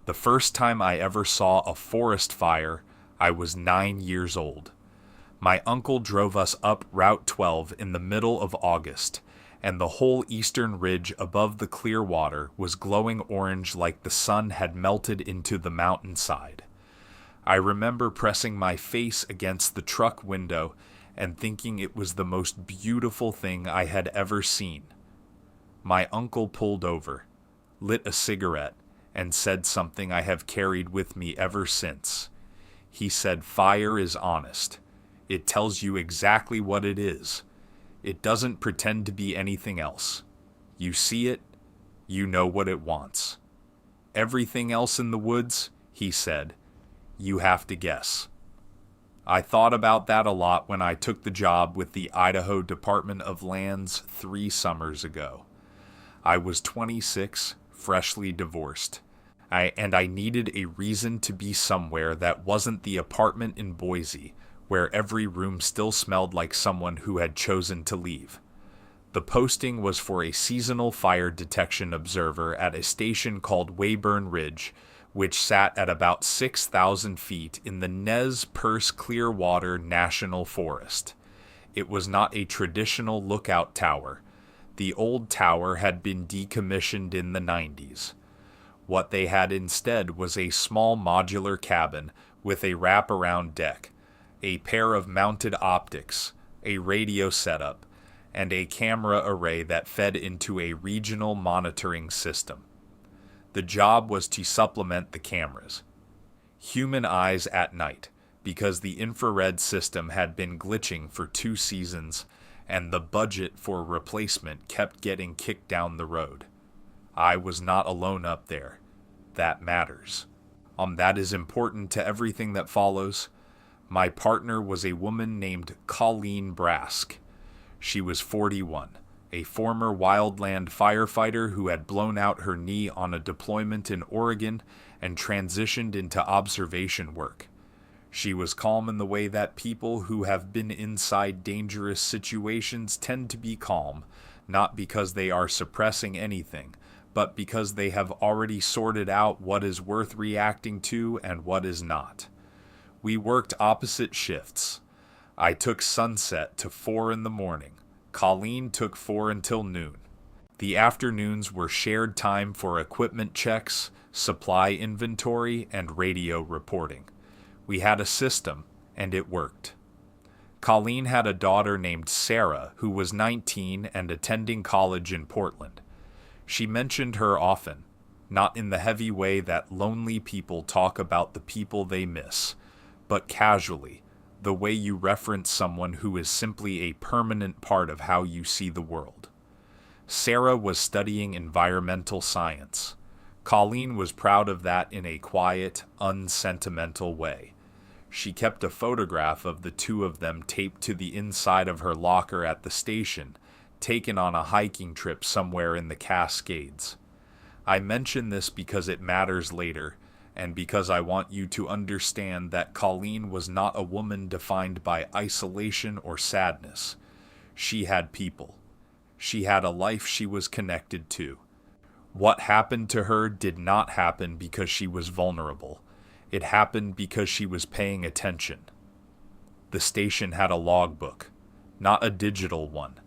The first time I ever saw a forest fire, I was 9 years old. My uncle drove us up Route 12 in the middle of August, and the whole eastern ridge above the clear water was glowing orange like the sun had melted into the mountainside. I remember pressing my face against the truck window and thinking it was the most beautiful thing I had ever seen. My uncle pulled over, lit a cigarette, and said something I have carried with me ever since. He said, "Fire is honest. It tells you exactly what it is. It doesn't pretend to be anything else. You see it, you know what it wants. Everything else in the woods," he said, "you have to guess." I thought about that a lot when I took the job with the Idaho Department of Lands 3 summers ago. I was 26, freshly divorced. I needed a reason to be somewhere that wasn't the apartment in Boise, where every room still smelled like someone who had chosen to leave. The posting was for a seasonal fire detection observer at a station called Weyburn Ridge, which sat at about 6,000 feet in the Nez Perce Clearwater National Forest. It was not a traditional lookout tower. The old tower had been decommissioned in the 90s. What they had instead was a small modular cabin with a wraparound deck, a pair of mounted optics, a radio setup, and a camera array that fed into a regional monitoring system. The job was to supplement the cameras. Human eyes at night, because the infrared system had been glitching for 2 seasons, and the budget for replacement kept getting kicked down the road. I was not alone up there. That matters. That is important to everything that follows. My partner was a woman named Colleen Brask. She was 41, a former wildland firefighter who had blown out her knee on a deployment in Oregon and transitioned into observation work. She was calm in the way that people who have been inside dangerous situations tend to be calm, not because they are suppressing anything, but because they have already sorted out what is worth reacting to and what is not. We worked opposite shifts. I took sunset to 4 in the morning. Colleen took 4 until noon. The afternoons were shared time for equipment checks, supply inventory, and radio reporting. We had a system, and it worked. Colleen had a daughter named Sarah who was 19 and attending college in Portland. She mentioned her often, not in the heavy way that lonely people talk about the people they miss, but casually, the way you reference someone who is simply a permanent part of how you see the world. Sarah was studying environmental science. Colleen was proud of that in a quiet, unsentimental way. She kept a photograph of the two of them taped to the inside of her locker at the station, taken on a hiking trip somewhere in the Cascades. I mention this because it matters later, and because I want you to understand that Colleen was not a woman defined by isolation or sadness. She had people. She had a life she was connected to. What happened to her did not happen because she was vulnerable. It happened because she was paying attention. The station had a logbook, not a digital one,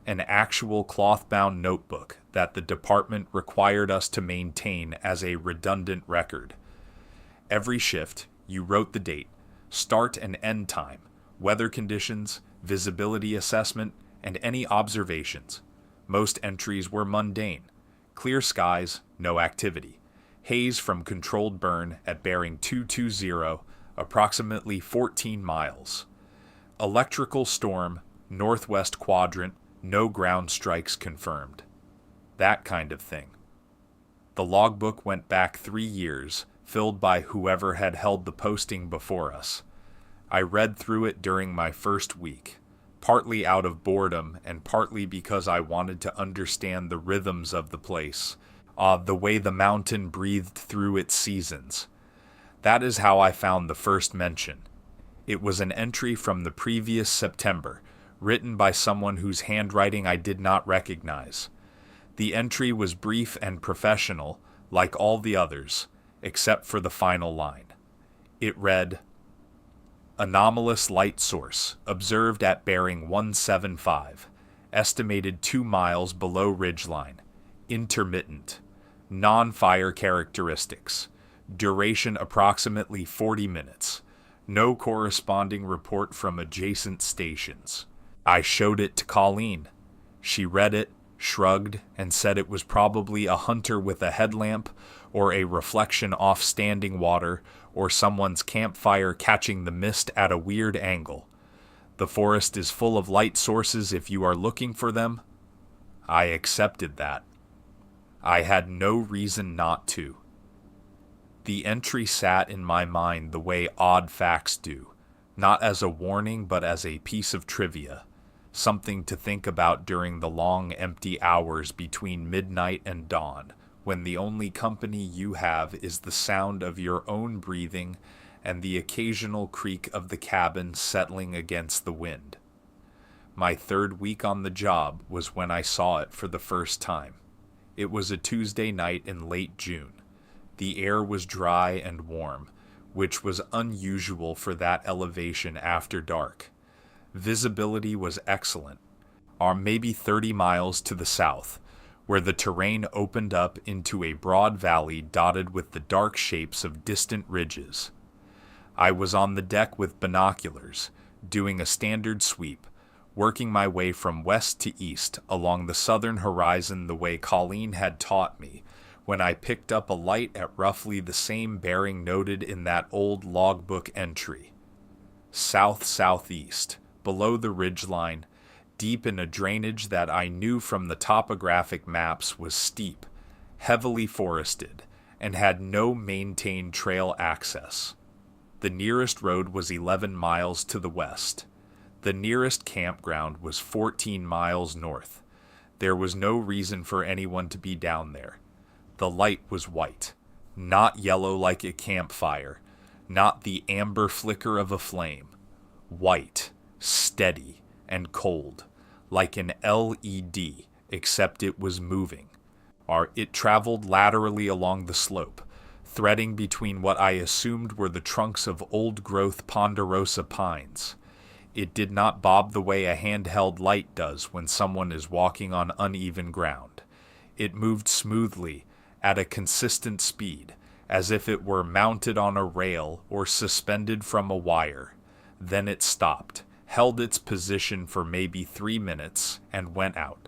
an actual cloth-bound notebook that the department required us to maintain as a redundant record. Every shift, you wrote the date, start and end time, weather conditions, visibility assessment, and any observations. Most entries were mundane. Clear skies, no activity. Haze from controlled burn at bearing 220, approximately 14 miles. Electrical storm, northwest quadrant, no ground strikes confirmed. That kind of thing. The logbook went back 3 years, filled by whoever had held the posting before us. I read through it during my first week, partly out of boredom and partly because I wanted to understand the rhythms of the place, the way the mountain breathed through its seasons. That is how I found the first mention. It was an entry from the previous September, written by someone whose handwriting I did not recognize. The entry was brief and professional, like all the others, except for the final line. It read, "Anomalous light source observed at bearing 175, estimated 2 miles below ridgeline, intermittent, non-fire characteristics, duration approximately 40 minutes, no corresponding report from adjacent stations." I showed it to Colleen. She read it, shrugged, and said it was probably a hunter with a headlamp, or a reflection off standing water, or someone's campfire catching the mist at a weird angle. The forest is full of light sources if you are looking for them. I accepted that. I had no reason not to. The entry sat in my mind the way odd facts do, not as a warning but as a piece of trivia, something to think about during the long empty hours between midnight and dawn, when the only company you have is the sound of your own breathing and the occasional creak of the cabin settling against the wind. My 3rd week on the job was when I saw it for the first time. It was a Tuesday night in late June. The air was dry and warm, which was unusual for that elevation after dark. Visibility was excellent, maybe 30 miles to the south, where the terrain opened up into a broad valley dotted with the dark shapes of distant ridges. I was on the deck with binoculars, doing a standard sweep, working my way from west to east along the southern horizon the way Colleen had taught me, when I picked up a light at roughly the same bearing noted in that old logbook entry. South-southeast, below the ridgeline, deep in a drainage that I knew from the topographic maps was steep, heavily forested, and had no maintained trail access. The nearest road was 11 miles to the west. The nearest campground was 14 miles north. There was no reason for anyone to be down there. The light was white, not yellow like a campfire, not the amber flicker of a flame. White, steady, and cold, like an LED, except it was moving. It traveled laterally along the slope, threading between what I assumed were the trunks of old-growth ponderosa pines. It did not bob the way a handheld light does when someone is walking on uneven ground. It moved smoothly, at a consistent speed, as if it were mounted on a rail or suspended from a wire. Then it stopped, held its position for maybe 3 minutes, and went out.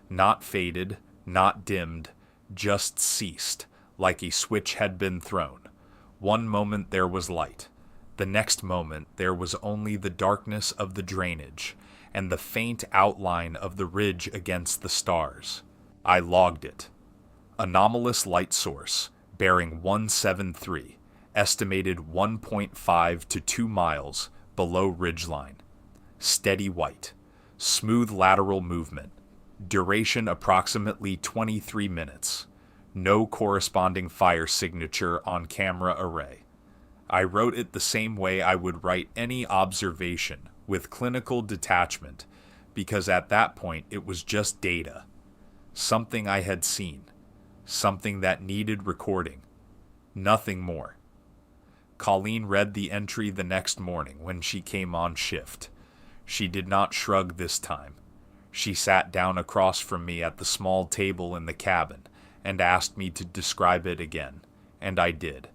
Not faded, not dimmed, just ceased, like a switch had been thrown. One moment there was light. The next moment there was only the darkness of the drainage, and the faint outline of the ridge against the stars. I logged it. Anomalous light source, bearing 173, estimated 1.5 to 2 miles below ridgeline. Steady white, smooth lateral movement, duration approximately 23 minutes. No corresponding fire signature on camera array. I wrote it the same way I would write any observation, with clinical detachment, because at that point it was just data. Something I had seen. Something that needed recording. Nothing more. Colleen read the entry the next morning when she came on shift. She did not shrug this time. She sat down across from me at the small table in the cabin and asked me to describe it again, and I did.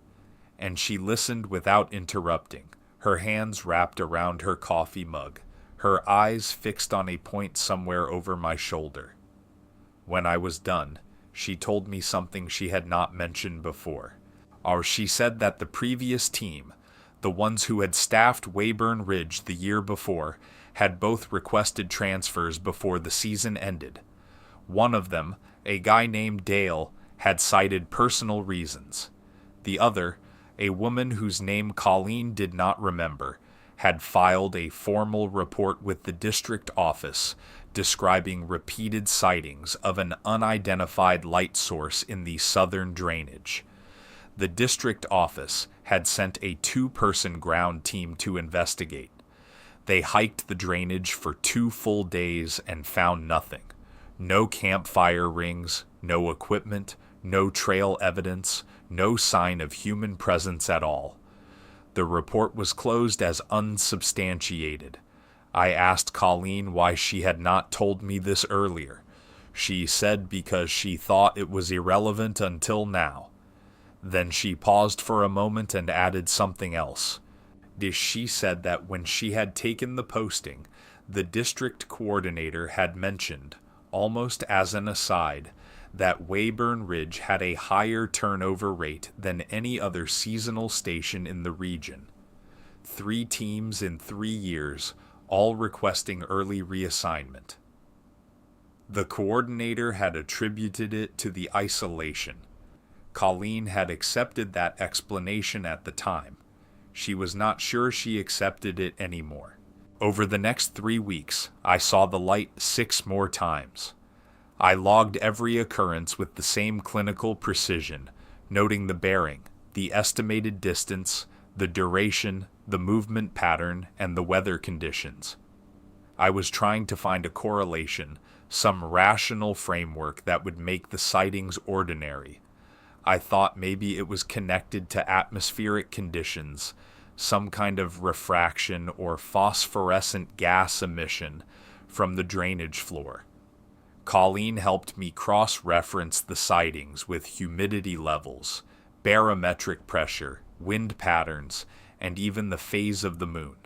And she listened without interrupting, her hands wrapped around her coffee mug, her eyes fixed on a point somewhere over my shoulder. When I was done, she told me something she had not mentioned before. She said that the previous team, the ones who had staffed Weyburn Ridge the year before, had both requested transfers before the season ended. One of them, a guy named Dale, had cited personal reasons. The other, a woman whose name Colleen did not remember, had filed a formal report with the district office describing repeated sightings of an unidentified light source in the southern drainage. The district office had sent a 2-person ground team to investigate. They hiked the drainage for 2 full days and found nothing. No campfire rings, no equipment, no trail evidence, no sign of human presence at all. The report was closed as unsubstantiated. I asked Colleen why she had not told me this earlier. She said because she thought it was irrelevant until now. Then she paused for a moment and added something else. She said that when she had taken the posting, the district coordinator had mentioned, almost as an aside, that Weyburn Ridge had a higher turnover rate than any other seasonal station in the region. 3 teams in 3 years, all requesting early reassignment. The coordinator had attributed it to the isolation. Colleen had accepted that explanation at the time. She was not sure she accepted it anymore. Over the next 3 weeks, I saw the light 6 more times. I logged every occurrence with the same clinical precision, noting the bearing, the estimated distance, the duration, the movement pattern, and the weather conditions. I was trying to find a correlation, some rational framework that would make the sightings ordinary. I thought maybe it was connected to atmospheric conditions, some kind of refraction or phosphorescent gas emission from the drainage floor. Colleen helped me cross-reference the sightings with humidity levels, barometric pressure, wind patterns, and even the phase of the moon.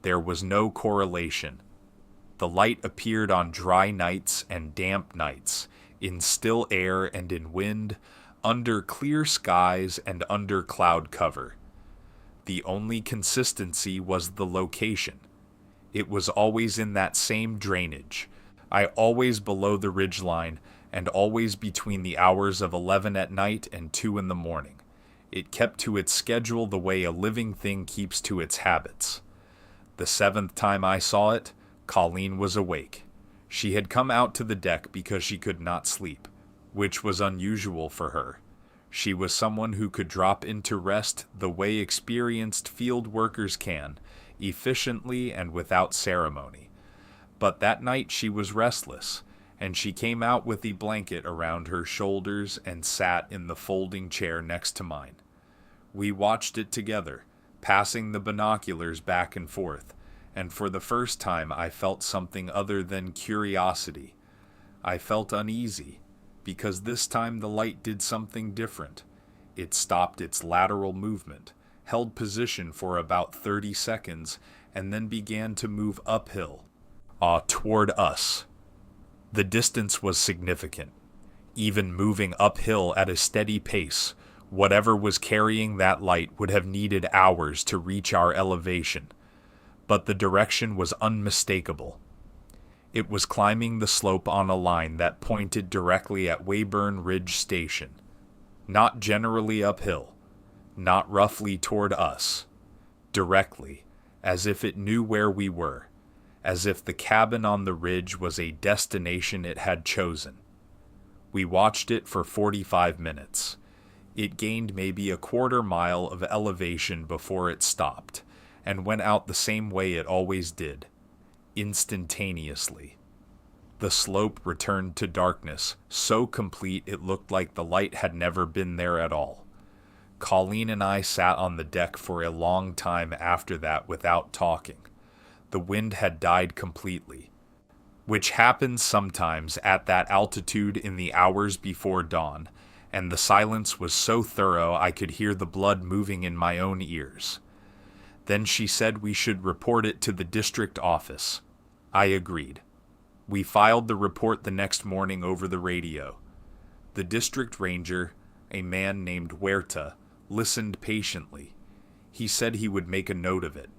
There was no correlation. The light appeared on dry nights and damp nights, in still air and in wind, under clear skies and under cloud cover. The only consistency was the location. It was always in that same drainage, always below the ridgeline, and always between the hours of 11 at night and 2 in the morning. It kept to its schedule the way a living thing keeps to its habits. The 7th time I saw it, Colleen was awake. She had come out to the deck because she could not sleep, which was unusual for her. She was someone who could drop into rest the way experienced field workers can, efficiently and without ceremony. But that night she was restless, and she came out with the blanket around her shoulders and sat in the folding chair next to mine. We watched it together, passing the binoculars back and forth, and for the first time I felt something other than curiosity. I felt uneasy, because this time the light did something different. It stopped its lateral movement, held position for about 30 seconds, and then began to move uphill, toward us. The distance was significant. Even moving uphill at a steady pace, whatever was carrying that light would have needed hours to reach our elevation. But the direction was unmistakable. It was climbing the slope on a line that pointed directly at Weyburn Ridge Station. Not generally uphill, not roughly toward us. Directly, as if it knew where we were, as if the cabin on the ridge was a destination it had chosen. We watched it for 45 minutes. It gained maybe a quarter mile of elevation before it stopped, and went out the same way it always did, instantaneously. The slope returned to darkness, so complete it looked like the light had never been there at all. Colleen and I sat on the deck for a long time after that without talking. The wind had died completely, which happens sometimes at that altitude in the hours before dawn, and the silence was so thorough I could hear the blood moving in my own ears. Then she said we should report it to the district office. I agreed. We filed the report the next morning over the radio. The district ranger, a man named Huerta, listened patiently. He said he would make a note of it.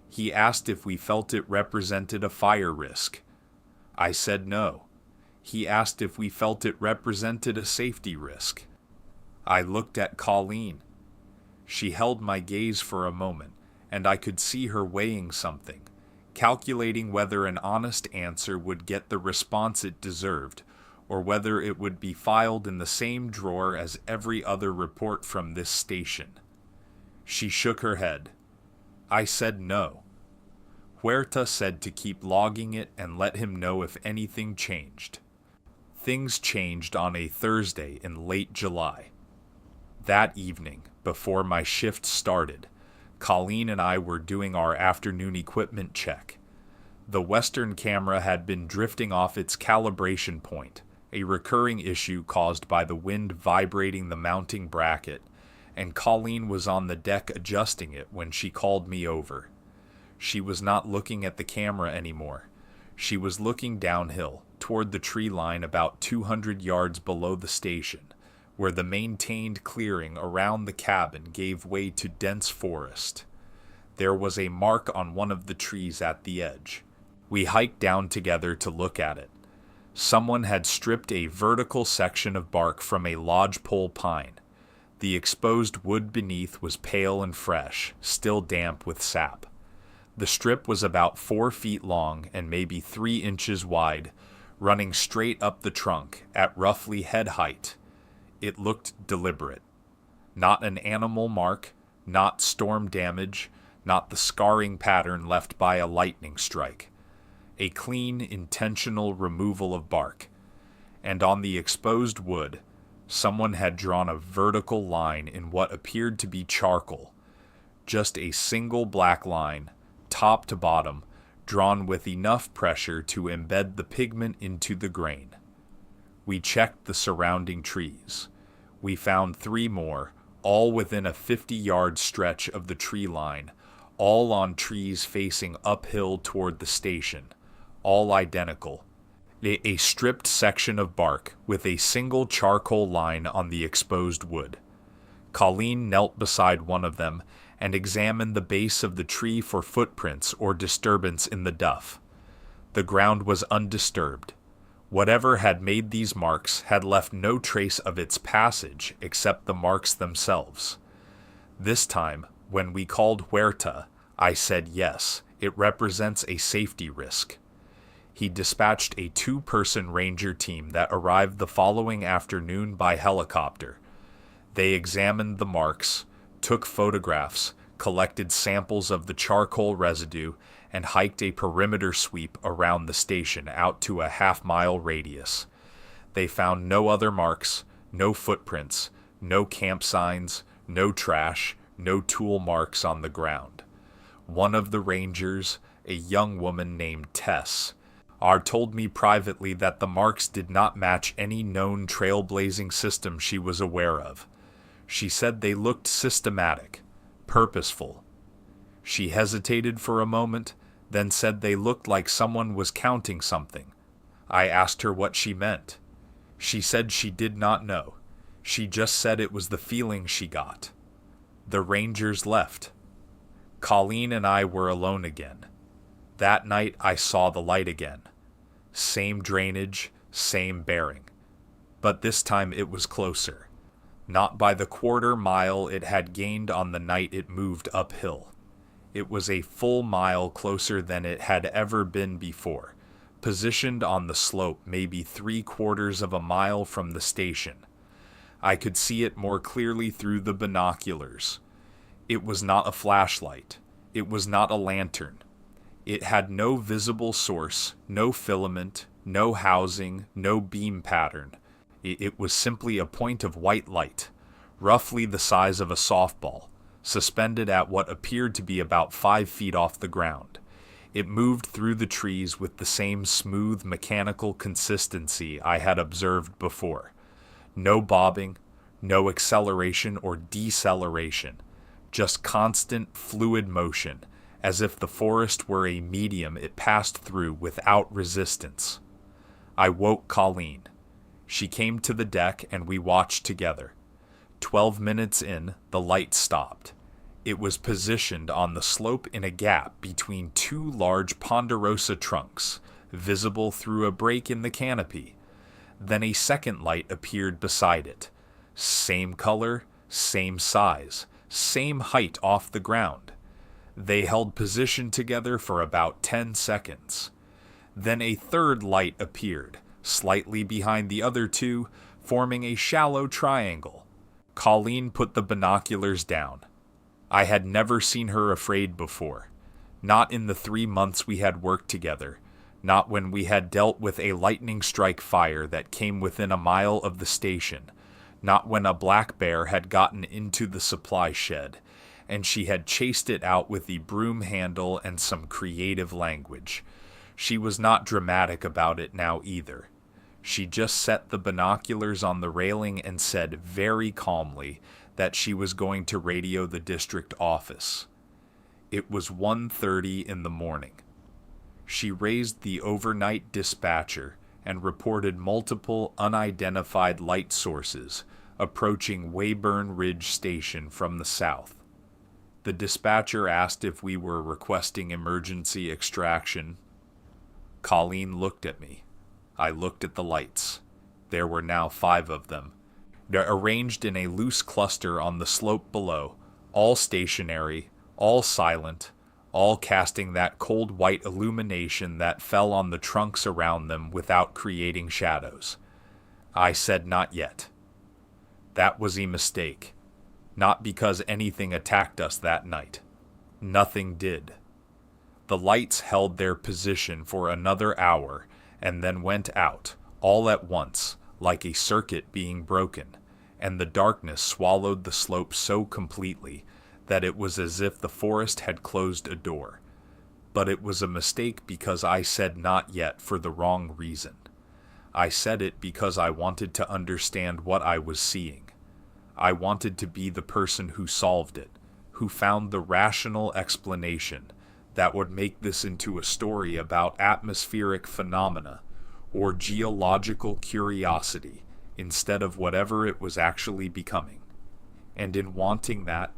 He asked if we felt it represented a fire risk. I said no. He asked if we felt it represented a safety risk. I looked at Colleen. She held my gaze for a moment, and I could see her weighing something, calculating whether an honest answer would get the response it deserved, or whether it would be filed in the same drawer as every other report from this station. She shook her head. I said no. Huerta said to keep logging it and let him know if anything changed. Things changed on a Thursday in late July. That evening, before my shift started, Colleen and I were doing our afternoon equipment check. The Western camera had been drifting off its calibration point, a recurring issue caused by the wind vibrating the mounting bracket, and Colleen was on the deck adjusting it when she called me over. She was not looking at the camera anymore. She was looking downhill, toward the tree line about 200 yards below the station, where the maintained clearing around the cabin gave way to dense forest. There was a mark on one of the trees at the edge. We hiked down together to look at it. Someone had stripped a vertical section of bark from a lodgepole pine. The exposed wood beneath was pale and fresh, still damp with sap. The strip was about 4 feet long and maybe 3 inches wide, running straight up the trunk at roughly head height. It looked deliberate. Not an animal mark, not storm damage, not the scarring pattern left by a lightning strike. A clean, intentional removal of bark. And on the exposed wood, someone had drawn a vertical line in what appeared to be charcoal. Just a single black line, top to bottom, drawn with enough pressure to embed the pigment into the grain. We checked the surrounding trees. We found 3 more, all within a 50-yard stretch of the tree line, all on trees facing uphill toward the station, all identical. A stripped section of bark with a single charcoal line on the exposed wood. Colleen knelt beside one of them and examined the base of the tree for footprints or disturbance in the duff. The ground was undisturbed. Whatever had made these marks had left no trace of its passage except the marks themselves. This time, when we called Huerta, I said yes, it represents a safety risk. He dispatched a 2-person ranger team that arrived the following afternoon by helicopter. They examined the marks, took photographs, collected samples of the charcoal residue, and hiked a perimeter sweep around the station out to a half-mile radius. They found no other marks, no footprints, no camp signs, no trash, no tool marks on the ground. One of the rangers, a young woman named Tess, told me privately that the marks did not match any known trailblazing system she was aware of. She said they looked systematic, purposeful. She hesitated for a moment, then said they looked like someone was counting something. I asked her what she meant. She said she did not know. She just said it was the feeling she got. The rangers left. Colleen and I were alone again. That night I saw the light again. Same drainage, same bearing. But this time it was closer. Not by the quarter mile it had gained on the night it moved uphill. It was a full mile closer than it had ever been before, positioned on the slope maybe 3/4 of a mile from the station. I could see it more clearly through the binoculars. It was not a flashlight. It was not a lantern. It had no visible source, no filament, no housing, no beam pattern. It was simply a point of white light, roughly the size of a softball, suspended at what appeared to be about 5 feet off the ground. It moved through the trees with the same smooth mechanical consistency I had observed before. No bobbing, no acceleration or deceleration, just constant fluid motion, as if the forest were a medium it passed through without resistance. I woke Colleen. She came to the deck and we watched together. 12 minutes in, the light stopped. It was positioned on the slope in a gap between 2 large ponderosa trunks, visible through a break in the canopy. Then a second light appeared beside it. Same color, same size, same height off the ground. They held position together for about 10 seconds. Then a third light appeared, slightly behind the other 2, forming a shallow triangle. Colleen put the binoculars down. I had never seen her afraid before. Not in the 3 months we had worked together. Not when we had dealt with a lightning strike fire that came within a mile of the station. not when a black bear had gotten into the supply shed, and she had chased it out with the broom handle and some creative language. She was not dramatic about it now either. She just set the binoculars on the railing and said very calmly that she was going to radio the district office. It was 1:30 in the morning. She raised the overnight dispatcher and reported multiple unidentified light sources approaching Weyburn Ridge Station from the south. The dispatcher asked if we were requesting emergency extraction. Colleen looked at me. I looked at the lights. There were now 5 of them. They're arranged in a loose cluster on the slope below, all stationary, all silent, all casting that cold white illumination that fell on the trunks around them without creating shadows. I said not yet. That was a mistake. Not because anything attacked us that night. Nothing did. The lights held their position for another hour and then went out, all at once, like a circuit being broken, and the darkness swallowed the slope so completely that it was as if the forest had closed a door. But it was a mistake because I said not yet for the wrong reason. I said it because I wanted to understand what I was seeing. I wanted to be the person who solved it, who found the rational explanation that would make this into a story about atmospheric phenomena or geological curiosity instead of whatever it was actually becoming. And in wanting that,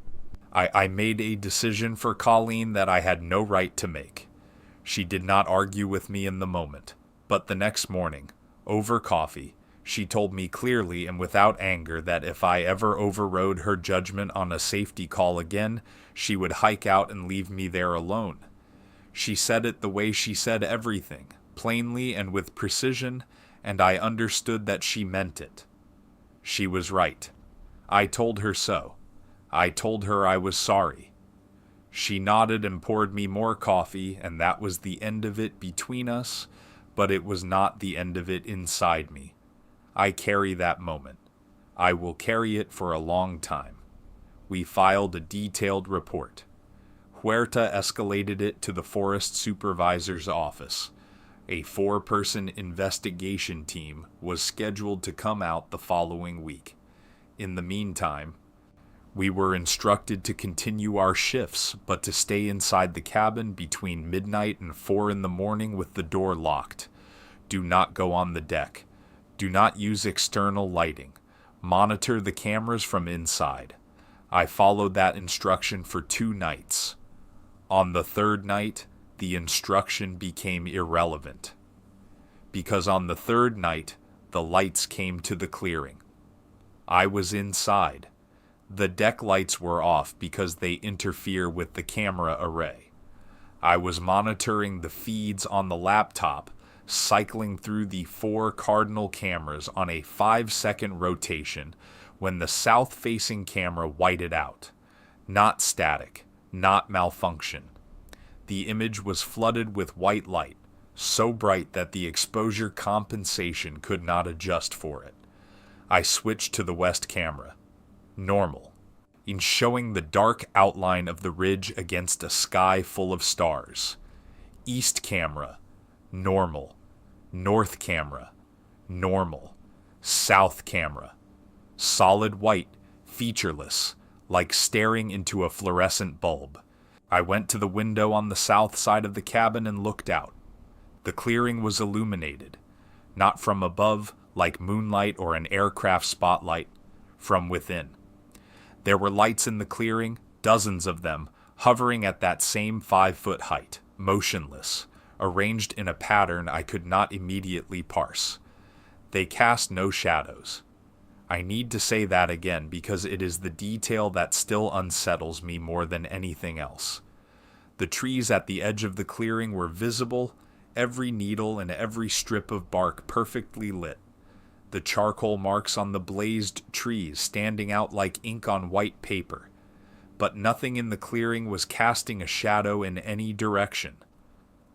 I made a decision for Colleen that I had no right to make. She did not argue with me in the moment, but the next morning, over coffee, she told me clearly and without anger that if I ever overrode her judgment on a safety call again, she would hike out and leave me there alone. She said it the way she said everything, plainly and with precision, and I understood that she meant it. She was right. I told her so. I told her I was sorry. She nodded and poured me more coffee, and that was the end of it between us, but it was not the end of it inside me. I carry that moment. I will carry it for a long time. We filed a detailed report. Huerta escalated it to the forest supervisor's office. A 4-person investigation team was scheduled to come out the following week. In the meantime, we were instructed to continue our shifts, but to stay inside the cabin between midnight and 4 in the morning with the door locked. Do not go on the deck. Do not use external lighting. Monitor the cameras from inside. I followed that instruction for 2 nights. On the 3rd night, the instruction became irrelevant. Because on the 3rd night, the lights came to the clearing. I was inside. The deck lights were off because they interfere with the camera array. I was monitoring the feeds on the laptop, cycling through the 4 cardinal cameras on a 5-second rotation when the south-facing camera whited out. Not static, not malfunction. The image was flooded with white light, so bright that the exposure compensation could not adjust for it. I switched to the west camera. Normal. In showing the dark outline of the ridge against a sky full of stars. East camera. Normal. North camera. Normal. South camera. Solid white, featureless, like staring into a fluorescent bulb. I went to the window on the south side of the cabin and looked out. The clearing was illuminated, not from above like moonlight or an aircraft spotlight, from within. There were lights in the clearing, dozens of them, hovering at that same 5-foot height, motionless, arranged in a pattern I could not immediately parse. They cast no shadows. I need to say that again because it is the detail that still unsettles me more than anything else. The trees at the edge of the clearing were visible, every needle and every strip of bark perfectly lit. The charcoal marks on the blazed trees standing out like ink on white paper. But nothing in the clearing was casting a shadow in any direction.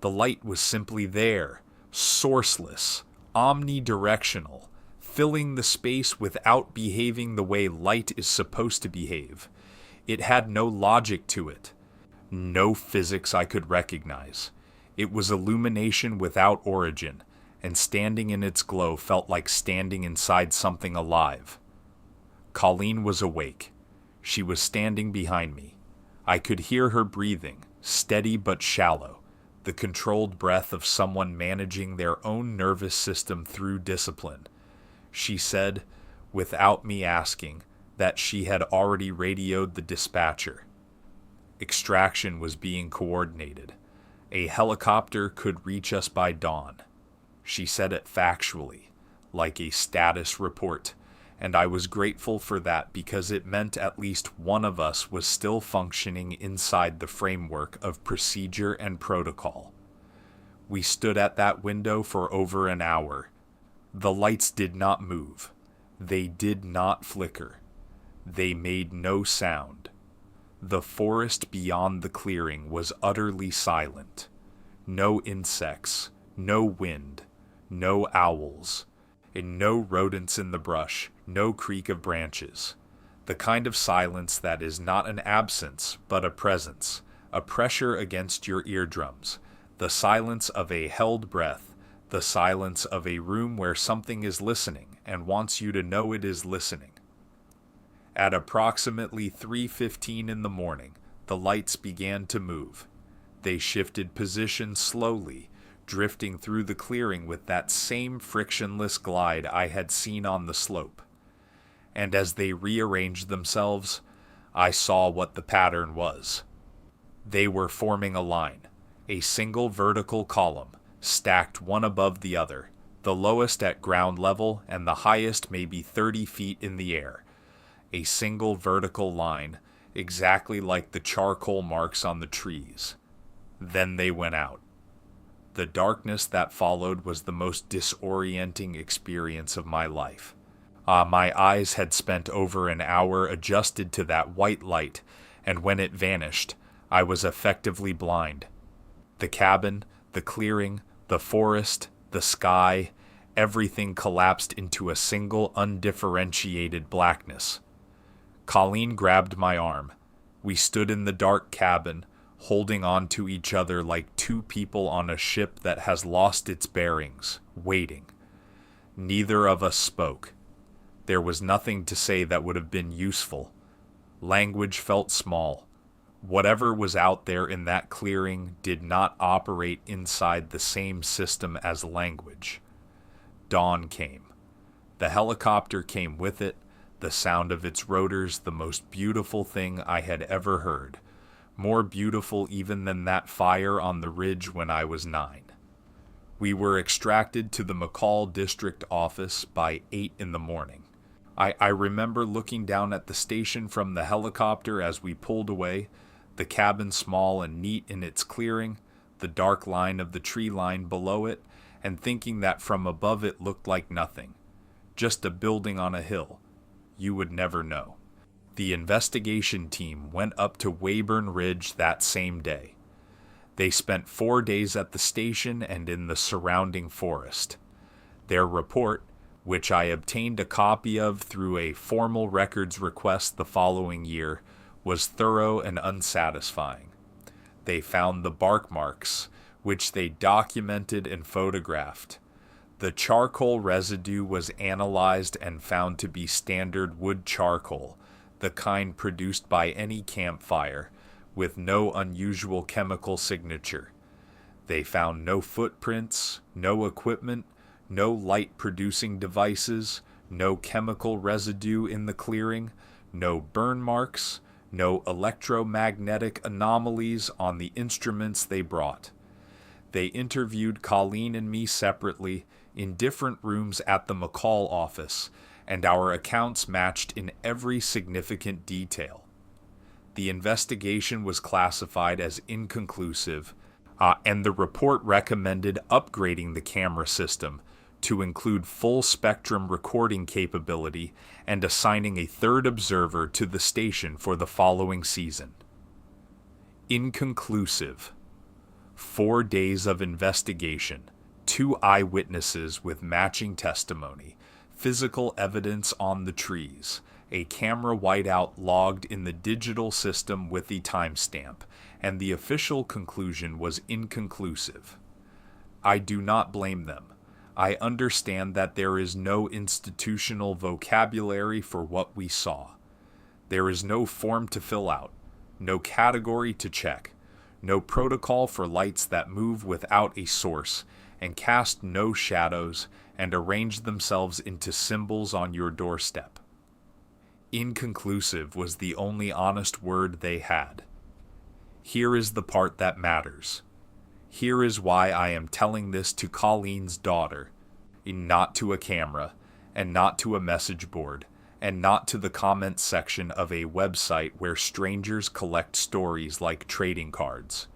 The light was simply there, sourceless, omnidirectional, filling the space without behaving the way light is supposed to behave. It had no logic to it, no physics I could recognize. It was illumination without origin, and standing in its glow felt like standing inside something alive. Colleen was awake. She was standing behind me. I could hear her breathing, steady but shallow, the controlled breath of someone managing their own nervous system through discipline. She said, without me asking, that she had already radioed the dispatcher. Extraction was being coordinated. A helicopter could reach us by dawn. She said it factually, like a status report, and I was grateful for that because it meant at least one of us was still functioning inside the framework of procedure and protocol. We stood at that window for over an hour. The lights did not move. They did not flicker. They made no sound. The forest beyond the clearing was utterly silent. No insects, no wind, no owls, and no rodents in the brush, no creak of branches. The kind of silence that is not an absence, but a presence, a pressure against your eardrums, the silence of a held breath, the silence of a room where something is listening and wants you to know it is listening. At approximately 3:15 in the morning, the lights began to move. They shifted position slowly, drifting through the clearing with that same frictionless glide I had seen on the slope. And as they rearranged themselves, I saw what the pattern was. They were forming a line, a single vertical column, stacked one above the other, the lowest at ground level and the highest maybe 30 feet in the air. A single vertical line, exactly like the charcoal marks on the trees. Then they went out. The darkness that followed was the most disorienting experience of my life. My eyes had spent over an hour adjusted to that white light, and when it vanished, I was effectively blind. The cabin, the clearing, the forest, the sky, everything collapsed into a single undifferentiated blackness. Colleen grabbed my arm. We stood in the dark cabin, holding on to each other like two people on a ship that has lost its bearings, waiting. Neither of us spoke. There was nothing to say that would have been useful. Language felt small. Whatever was out there in that clearing did not operate inside the same system as language. Dawn came. The helicopter came with it, the sound of its rotors the most beautiful thing I had ever heard, more beautiful even than that fire on the ridge when I was 9. We were extracted to the McCall district office by 8 in the morning. I remember looking down at the station from the helicopter as we pulled away, the cabin small and neat in its clearing, the dark line of the tree line below it, and thinking that from above it looked like nothing, just a building on a hill. You would never know. The investigation team went up to Weyburn Ridge that same day. They spent 4 days at the station and in the surrounding forest. Their report, which I obtained a copy of through a formal records request the following year, was thorough and unsatisfying. They found the bark marks, which they documented and photographed. The charcoal residue was analyzed and found to be standard wood charcoal, the kind produced by any campfire, with no unusual chemical signature. They found no footprints, no equipment, no light-producing devices, no chemical residue in the clearing, no burn marks, no electromagnetic anomalies on the instruments they brought. They interviewed Colleen and me separately in different rooms at the McCall office, and our accounts matched in every significant detail. The investigation was classified as inconclusive, and the report recommended upgrading the camera system to include full-spectrum recording capability and assigning a third observer to the station for the following season. Inconclusive. 4 days of investigation, 2 eyewitnesses with matching testimony, physical evidence on the trees, a camera whiteout logged in the digital system with the timestamp, and the official conclusion was inconclusive. I do not blame them. I understand that there is no institutional vocabulary for what we saw. There is no form to fill out, no category to check, no protocol for lights that move without a source and cast no shadows and arrange themselves into symbols on your doorstep. Inconclusive was the only honest word they had. Here is the part that matters. Here is why I am telling this to Colleen's daughter, not to a camera, and not to a message board, and not to the comments section of a website where strangers collect stories like trading cards.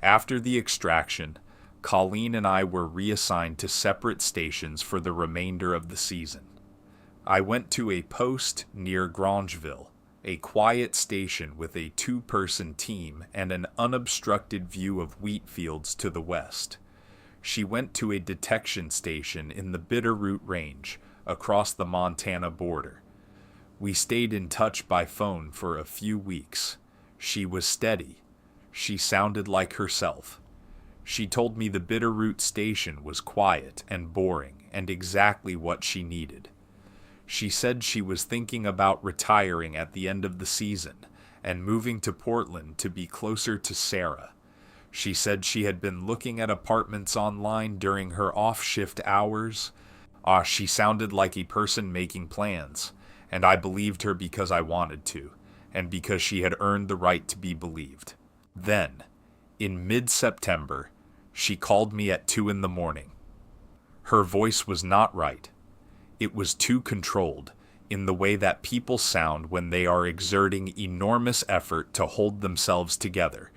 After the extraction, Colleen and I were reassigned to separate stations for the remainder of the season. I went to a post near Grangeville, a quiet station with a 2-person team and an unobstructed view of wheat fields to the west. She went to a detection station in the Bitterroot Range, across the Montana border. We stayed in touch by phone for a few weeks. She was steady. She sounded like herself. She told me the Bitterroot station was quiet and boring and exactly what she needed. She said she was thinking about retiring at the end of the season and moving to Portland to be closer to Sarah. She said she had been looking at apartments online during her off-shift hours. She sounded like a person making plans, and I believed her because I wanted to, and because she had earned the right to be believed. Then, in mid-September, she called me at 2 a.m. Her voice was not right. It was too controlled, in the way that people sound when they are exerting enormous effort to hold themselves together,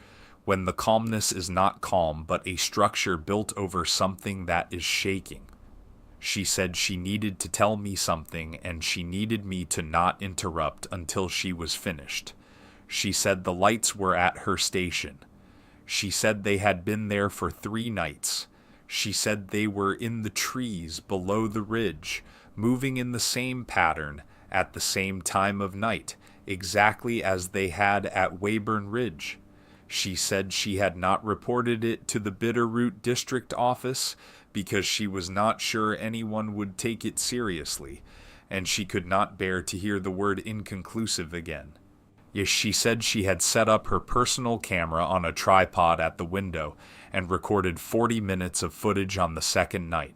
when the calmness is not calm but a structure built over something that is shaking. She said she needed to tell me something and she needed me to not interrupt until she was finished. She said the lights were at her station. She said they had been there for 3 nights. She said they were in the trees below the ridge, moving in the same pattern at the same time of night, exactly as they had at Weyburn Ridge. She said she had not reported it to the Bitterroot District Office because she was not sure anyone would take it seriously, and she could not bear to hear the word inconclusive again. Yes, she said she had set up her personal camera on a tripod at the window and recorded 40 minutes of footage on the second night.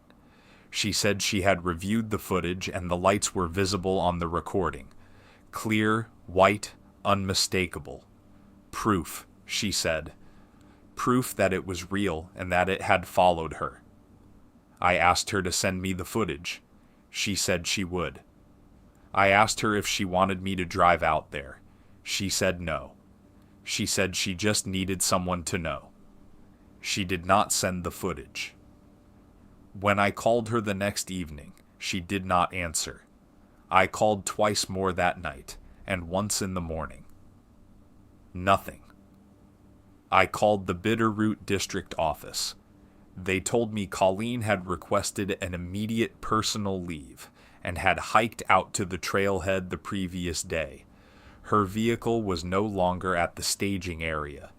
She said she had reviewed the footage and the lights were visible on the recording. Clear, white, unmistakable. Proof, she said. Proof that it was real and that it had followed her. I asked her to send me the footage. She said she would. I asked her if she wanted me to drive out there. She said no. She said she just needed someone to know. She did not send the footage. When I called her the next evening, she did not answer. I called twice more that night, and once in the morning. Nothing. I called the Bitterroot District Office. They told me Colleen had requested an immediate personal leave and had hiked out to the trailhead the previous day. Her vehicle was no longer at the staging area.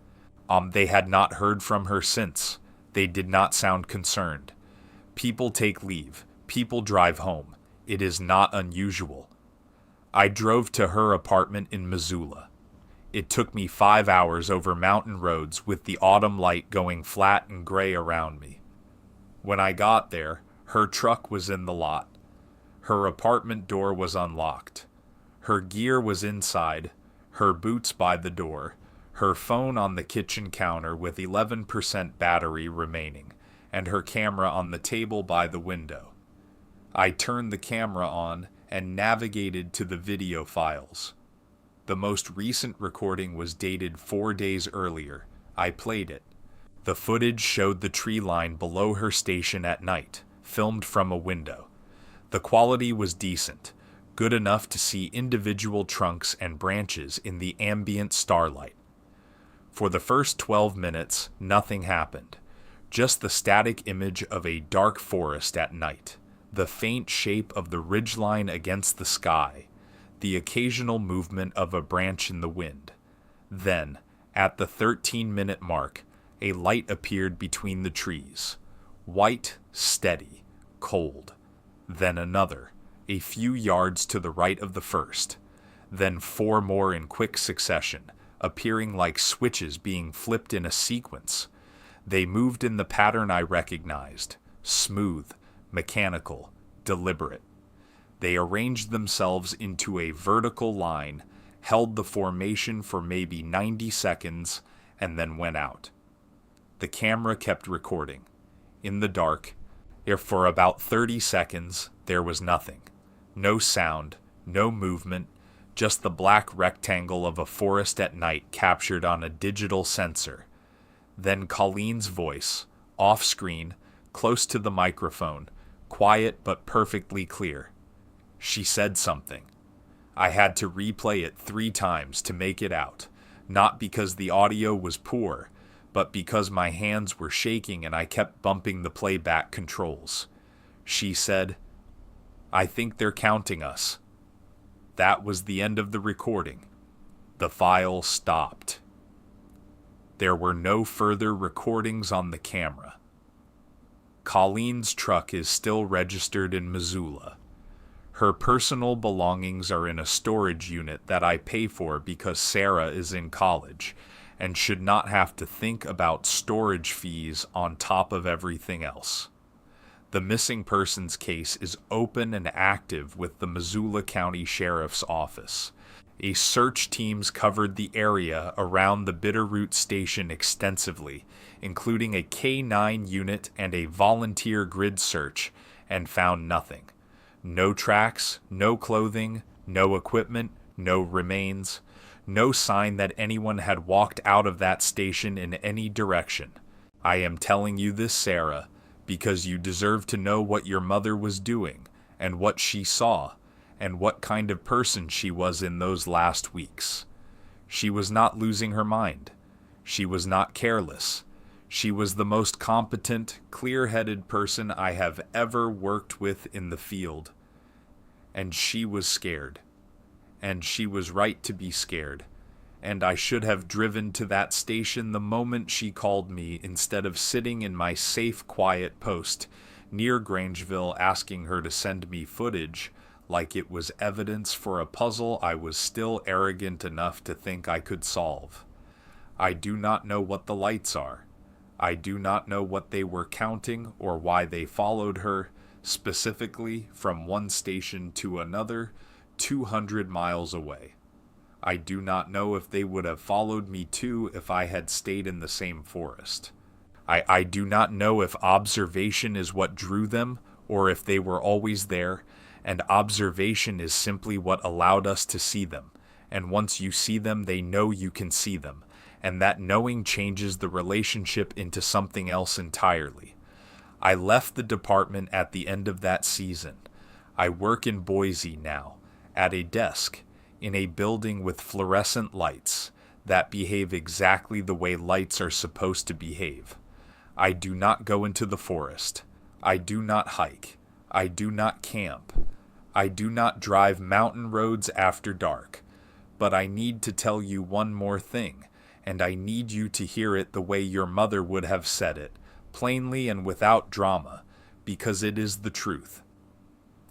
They had not heard from her since. They did not sound concerned. People take leave. People drive home. It is not unusual. I drove to her apartment in Missoula. It took me 5 hours over mountain roads with the autumn light going flat and gray around me. When I got there, her truck was in the lot. Her apartment door was unlocked. Her gear was inside, her boots by the door, her phone on the kitchen counter with 11% battery remaining, and her camera on the table by the window. I turned the camera on and navigated to the video files. The most recent recording was dated 4 days earlier. I played it. The footage showed the tree line below her station at night, filmed from a window. The quality was decent, good enough to see individual trunks and branches in the ambient starlight. For the first 12 minutes, nothing happened. Just the static image of a dark forest at night. the faint shape of the ridgeline against the sky, the occasional movement of a branch in the wind. Then, at the 13-minute mark, a light appeared between the trees, white, steady, cold. Then another, a few yards to the right of the first. Then 4 more in quick succession, appearing like switches being flipped in a sequence. They moved in the pattern I recognized, smooth, mechanical, deliberate. They arranged themselves into a vertical line, held the formation for maybe 90 seconds, and then went out. The camera kept recording. In the dark, for about 30 seconds, there was nothing. No sound, no movement, just the black rectangle of a forest at night captured on a digital sensor. Then Colleen's voice, off-screen, close to the microphone, quiet but perfectly clear. She said something. I had to replay it 3 times to make it out, not because the audio was poor, but because my hands were shaking and I kept bumping the playback controls. She said, "I think they're counting us." That was the end of the recording. The file stopped. There were no further recordings on the camera. Colleen's truck is still registered in Missoula. Her personal belongings are in a storage unit that I pay for because Sarah is in college and should not have to think about storage fees on top of everything else. The missing persons case is open and active with the Missoula County Sheriff's Office. A search teams covered the area around the Bitterroot Station extensively, including a K-9 unit and a volunteer grid search, and found nothing. No tracks, no clothing, no equipment, no remains, no sign that anyone had walked out of that station in any direction. I am telling you this, Sarah, because you deserve to know what your mother was doing, and what she saw, and what kind of person she was in those last weeks. She was not losing her mind. She was not careless. She was the most competent, clear-headed person I have ever worked with in the field. And she was scared. And she was right to be scared. And I should have driven to that station the moment she called me instead of sitting in my safe, quiet post near Grangeville asking her to send me footage like it was evidence for a puzzle I was still arrogant enough to think I could solve. I do not know what the lights are. I do not know what they were counting or why they followed her, specifically from one station to another, 200 miles away. I do not know if they would have followed me too if I had stayed in the same forest. I do not know if observation is what drew them or if they were always there, and observation is simply what allowed us to see them, and once you see them, they know you can see them, and that knowing changes the relationship into something else entirely. I left the department at the end of that season. I work in Boise now, at a desk, in a building with fluorescent lights that behave exactly the way lights are supposed to behave. I do not go into the forest. I do not hike. I do not camp. I do not drive mountain roads after dark. But I need to tell you one more thing, and I need you to hear it the way your mother would have said it, plainly and without drama, because it is the truth.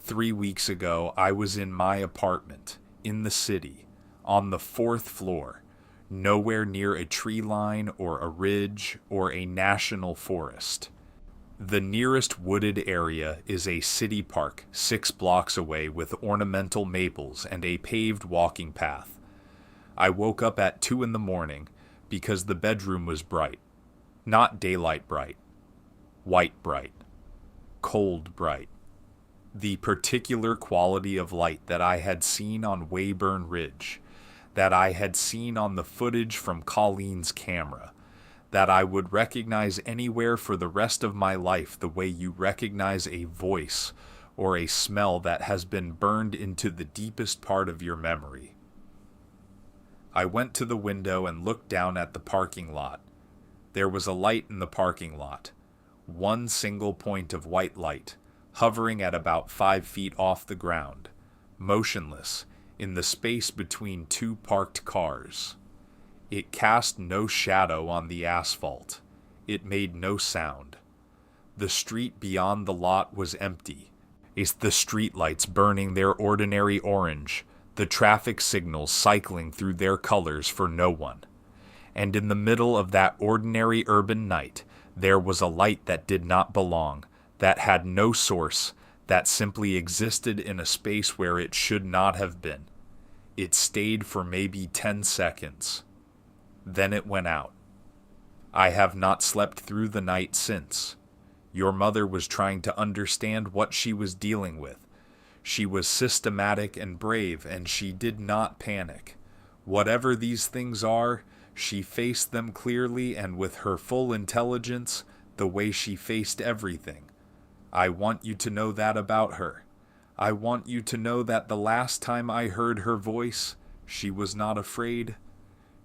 3 weeks ago, I was in my apartment, in the city, on the 4th floor, nowhere near a tree line or a ridge or a national forest. The nearest wooded area is a city park 6 blocks away with ornamental maples and a paved walking path. I woke up at 2 in the morning because the bedroom was bright. Not daylight bright. White bright. Cold bright. The particular quality of light that I had seen on Weyburn Ridge, that I had seen on the footage from Colleen's camera, that I would recognize anywhere for the rest of my life the way you recognize a voice or a smell that has been burned into the deepest part of your memory. I went to the window and looked down at the parking lot. There was a light in the parking lot. One single point of white light, hovering at about 5 feet off the ground, motionless in the space between two parked cars. It cast no shadow on the asphalt. It made no sound. The street beyond the lot was empty. It's the streetlights burning their ordinary orange, the traffic signals cycling through their colors for no one. And in the middle of that ordinary urban night, there was a light that did not belong, that had no source, that simply existed in a space where it should not have been. It stayed for maybe 10 seconds. Then it went out. I have not slept through the night since. Your mother was trying to understand what she was dealing with. She was systematic and brave, and she did not panic. Whatever these things are, she faced them clearly and with her full intelligence, the way she faced everything. I want you to know that about her. I want you to know that the last time I heard her voice, she was not afraid.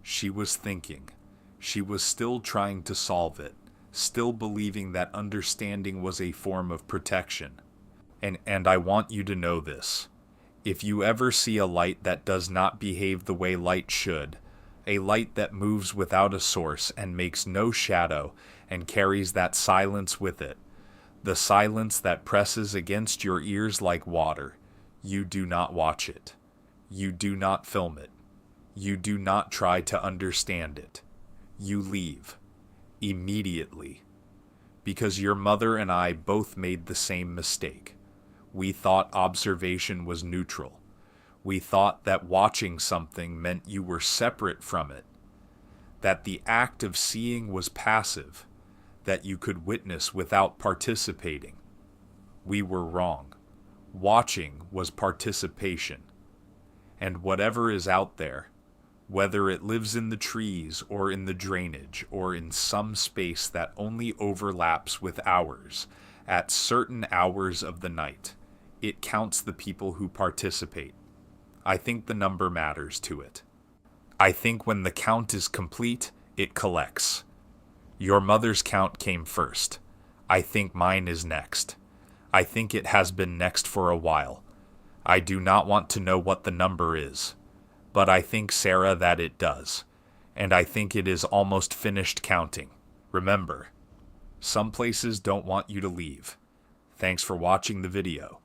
She was thinking. She was still trying to solve it, still believing that understanding was a form of protection. And I want you to know this. If you ever see a light that does not behave the way light should, a light that moves without a source and makes no shadow and carries that silence with it, the silence that presses against your ears like water, you do not watch it. You do not film it. You do not try to understand it. You leave. Immediately. Because your mother and I both made the same mistake. We thought observation was neutral. We thought that watching something meant you were separate from it. That the act of seeing was passive. That you could witness without participating. We were wrong. Watching was participation. And whatever is out there, whether it lives in the trees or in the drainage or in some space that only overlaps with ours, at certain hours of the night, it counts the people who participate. I think the number matters to it. I think when the count is complete, it collects. Your mother's count came first. I think mine is next. I think it has been next for a while. I do not want to know what the number is. But I think, Sarah, that it does. And I think it is almost finished counting. Remember, some places don't want you to leave. Thanks for watching the video.